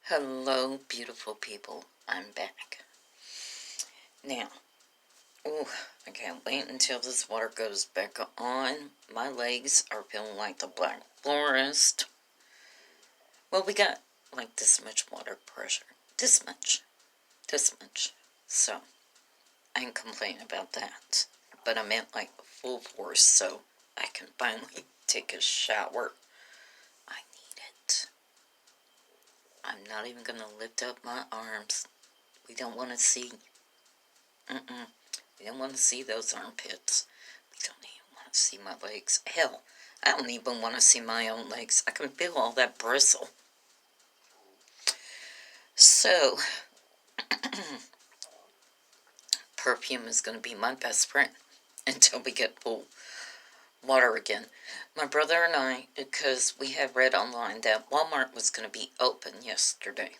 Hello, beautiful people. I'm back. Now, I can't wait until this water goes back on. My legs are feeling like the Black Forest. Well, we got like this much water pressure. This much. So, I ain't complaining about that. But I meant like full force so I can finally take a shower. I need it. I'm not even going to lift up my arms. We don't want to see. We don't want to see those armpits. We don't even want to see my legs. Hell, I don't even want to see my own legs. I can feel all that bristle. So, perfume is going to be my best friend until we get full water again. My brother and I, because we had read online that Walmart was going to be open yesterday.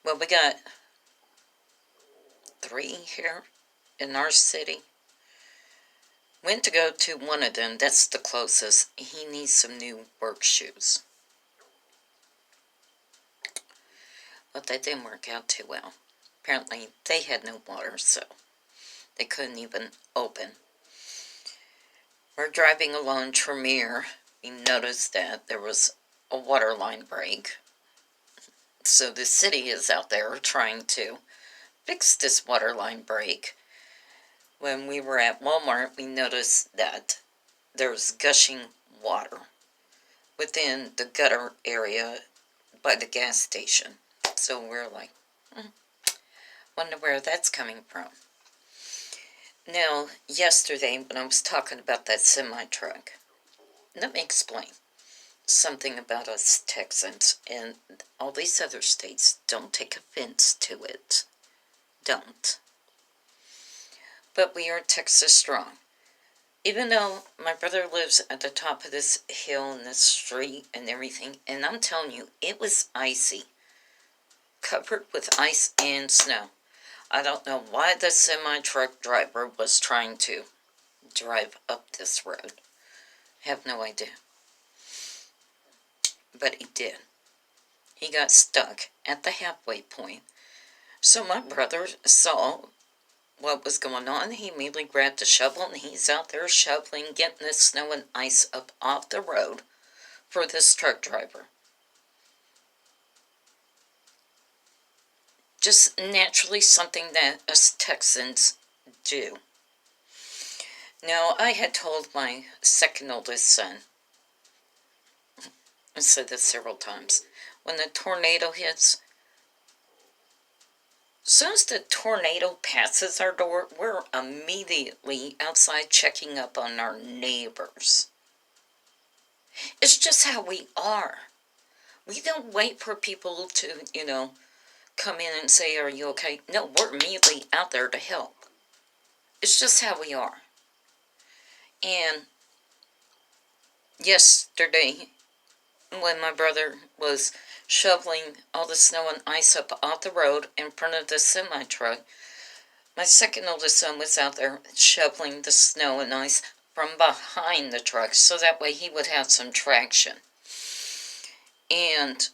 Well, we got 3 here in our city. Went to go to one of them. That's the closest. He needs some new work shoes. But that didn't work out too well. Apparently, they had no water, so they couldn't even open. We're driving along Tremere. We noticed that there was a water line break. So the city is out there trying to fix this water line break. When we were at Walmart, we noticed that there was gushing water within the gutter area by the gas station. So we're like, wonder where that's coming from. Now, yesterday when I was talking about that semi-truck, let me explain something about us Texans, and all these other states, don't take offense to it. Don't. But we are Texas strong. Even though my brother lives at the top of this hill and this street and everything, and I'm telling you, it was icy. Covered with ice and snow. I don't know why the semi-truck driver was trying to drive up this road. Have no idea. But he did. He got stuck at the halfway point. So my brother saw what was going on. He immediately grabbed a shovel and he's out there shoveling, getting the snow and ice up off the road for this truck driver. Just naturally something that us Texans do. Now, I had told my second oldest son, I said this several times, when the tornado hits, as soon as the tornado passes our door, we're immediately outside checking up on our neighbors. It's just how we are. We don't wait for people to, come in and say, are you okay? No, we're immediately out there to help. It's just how we are. And yesterday, when my brother was shoveling all the snow and ice up off the road in front of the semi-truck, my second oldest son was out there shoveling the snow and ice from behind the truck so that way he would have some traction. And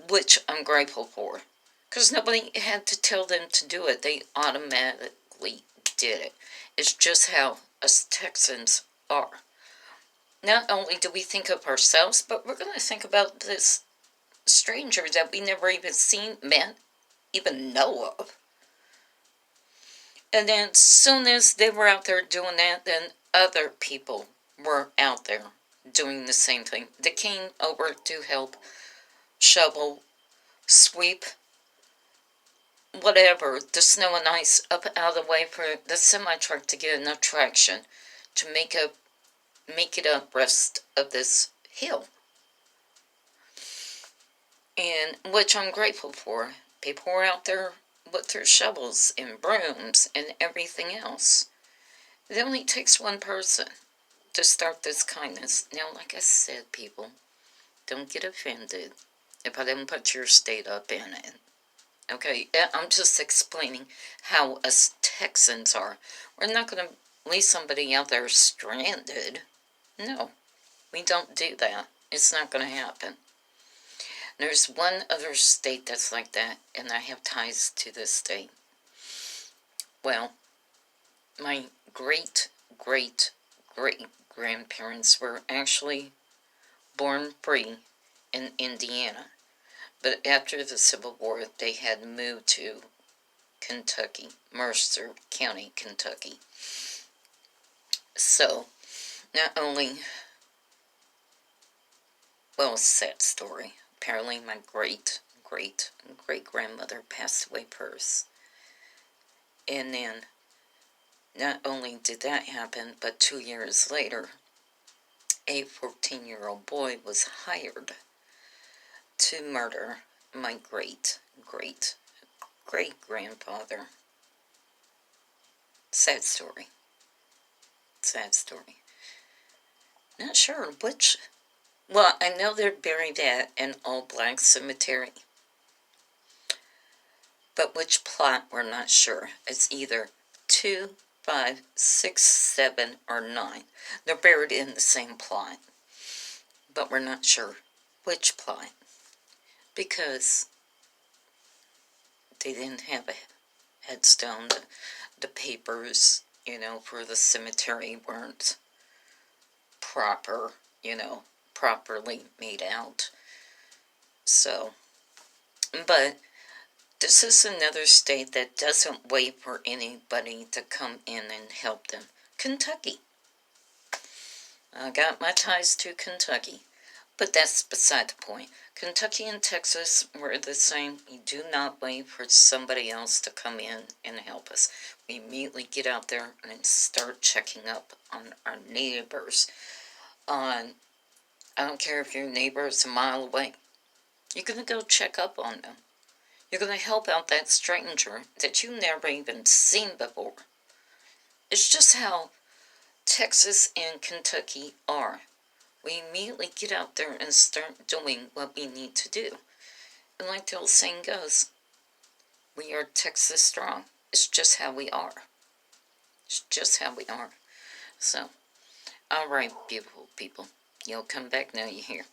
which I'm grateful for, because nobody had to tell them to do it. They automatically did it. It's just how us Texans are. Not only do we think of ourselves, but we're going to think about this stranger that we never even seen, met, even know of. And then as soon as they were out there doing that, then other people were out there doing the same thing. They came over to help shovel, sweep, whatever, the snow and ice up out of the way for the semi-truck to get enough traction to make it up rest of this hill. And which I'm grateful for. People were out there with their shovels and brooms and everything else. It only takes one person to start this kindness. Now, like I said, people, don't get offended if I didn't put your state up in it. Okay, I'm just explaining how us Texans are. We're not going to leave somebody out there stranded. No, we don't do that. It's not going to happen. There's one other state that's like that, and I have ties to this state. Well, my great-great-great-grandparents were actually born free in Indiana, but after the Civil War, they had moved to Kentucky, Mercer County, Kentucky. So, not only, well, sad story. Apparently, my great-great-great-grandmother passed away first. And then, not only did that happen, but 2 years later, a 14-year-old boy was hired to murder my great-great-great-grandfather. Sad story. Sad story. Not sure which. Well, I know they're buried at an all-black cemetery. But which plot, we're not sure. It's either 2, 5, 6, 7, or 9. They're buried in the same plot. But we're not sure which plot. Because they didn't have a headstone. The papers, for the cemetery weren't properly made out. So, but this is another state that doesn't wait for anybody to come in and help them. Kentucky. I got my ties to Kentucky. But that's beside the point. Kentucky and Texas were the same. We do not wait for somebody else to come in and help us. We immediately get out there and start checking up on our neighbors. I don't care if your neighbor is a mile away. You're going to go check up on them. You're going to help out that stranger that you've never even seen before. It's just how Texas and Kentucky are. We immediately get out there and start doing what we need to do. And like the old saying goes, we are Texas strong. It's just how we are. It's just how we are. So, alright, beautiful people. You'll come back now, you hear.